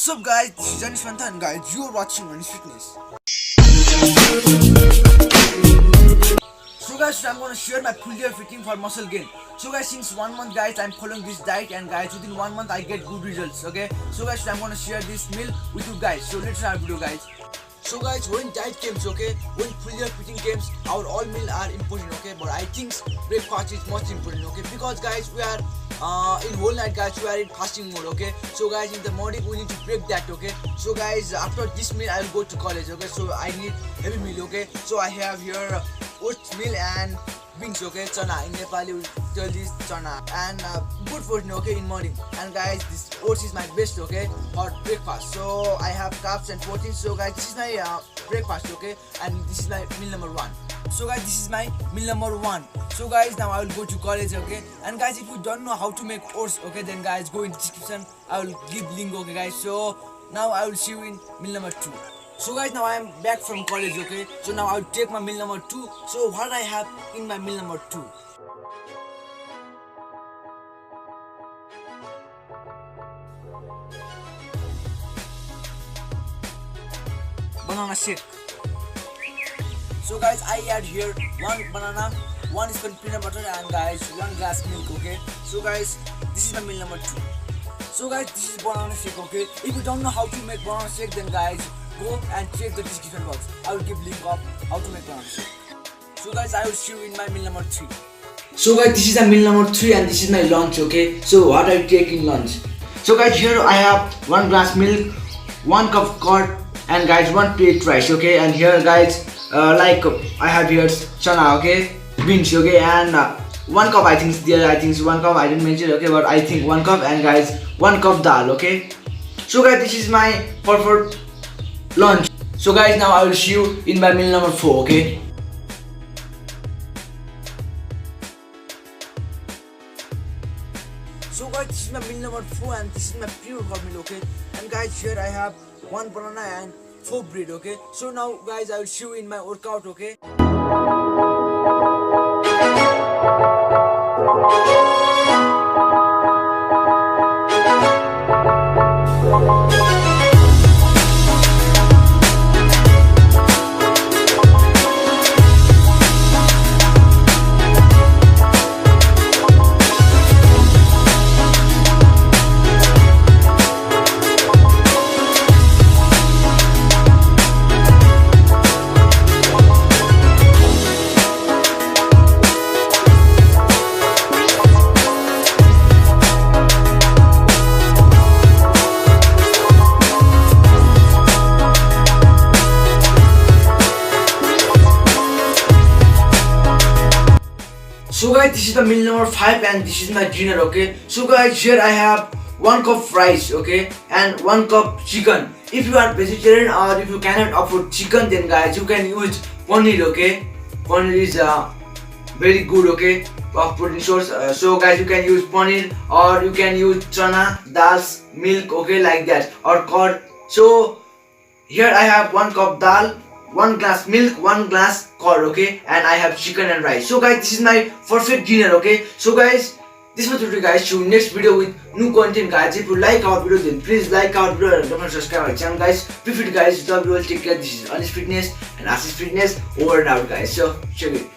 What's up guys, this is ANISH and guys, you are watching ANISH Fitness. So guys, today I'm going to share my full year fitting for muscle gain. So guys, since 1 month guys, I'm following this diet and guys, within 1 month I get good results, okay. So guys, today I'm going to share this meal with you guys. So let's start video guys. So guys, when diet comes, okay, when full year fitting comes, our all meal are important, okay, but I think breakfast is most important, okay, because guys, we are in whole night guys, we are in fasting mode, okay. So guys, in the morning we need to break that, okay. So guys, after this meal I will go to college, okay, so I need heavy meal, okay. So I have here oats meal and beans, okay, chana, in Nepali we tell this chana, and good food, okay, in morning. And guys, this oats is my best, okay, for breakfast. So I have carbs and protein. So guys, this is my breakfast, okay, and this is my meal number 1. So guys, this is my meal number 1. So guys, now I will go to college, okay. And guys, if you don't know how to make oats, okay, then guys, go in the description, I will give link, okay guys. So now I will see you in meal number 2. So guys, now I am back from college, okay. So now I will take my meal number 2. So what I have in my meal number 2? Banana shake. So guys, I add here 1 banana, 1 spoon peanut butter, and guys 1 glass milk, okay. So guys, this is my meal number 2. So guys, this is banana shake, okay. If you don't know how to make banana shake, then guys, go and check the description box. I will give link of how to make banana shake. So guys, I will see you in my meal number 3. So guys, this is the meal number 3 and this is my lunch, okay. So what I take in lunch. So guys, here I have 1 glass milk, 1 cup curd, and guys 1 plate rice, okay. And here guys, like I have here chana, okay, beans, okay, and 1 cup, I think there, I think 1 cup, I didn't mention, okay, but I think 1 cup, and guys 1 cup dal, okay. So guys, this is my perfect lunch. So guys, now I will see you in my meal number 4, okay. So guys, this is my meal number 4 and this is my pure meal, okay. And guys, here I have 1 banana and 4 bread, okay. So now guys, I will see you in my workout, okay. So guys, this is the meal number 5 and this is my dinner, okay. So guys, here I have 1 cup rice, okay, and 1 cup chicken. If you are vegetarian or if you cannot afford chicken, then guys you can use paneer, okay. Paneer is very good, okay, of protein source. So guys, you can use paneer or you can use chana, dal, milk, okay, like that, or curd. So here I have 1 cup dal, 1 glass milk, 1 glass curd, okay, and I have chicken and rice. So guys, this is my perfect dinner, okay. So guys, this was today guys. See you next video with new content guys. If you like our video, then please like our video and don't subscribe our channel guys. Be fit guys, love you all, take care. This is ANISH Fitness and ANISH Fitness over and out guys. So check it.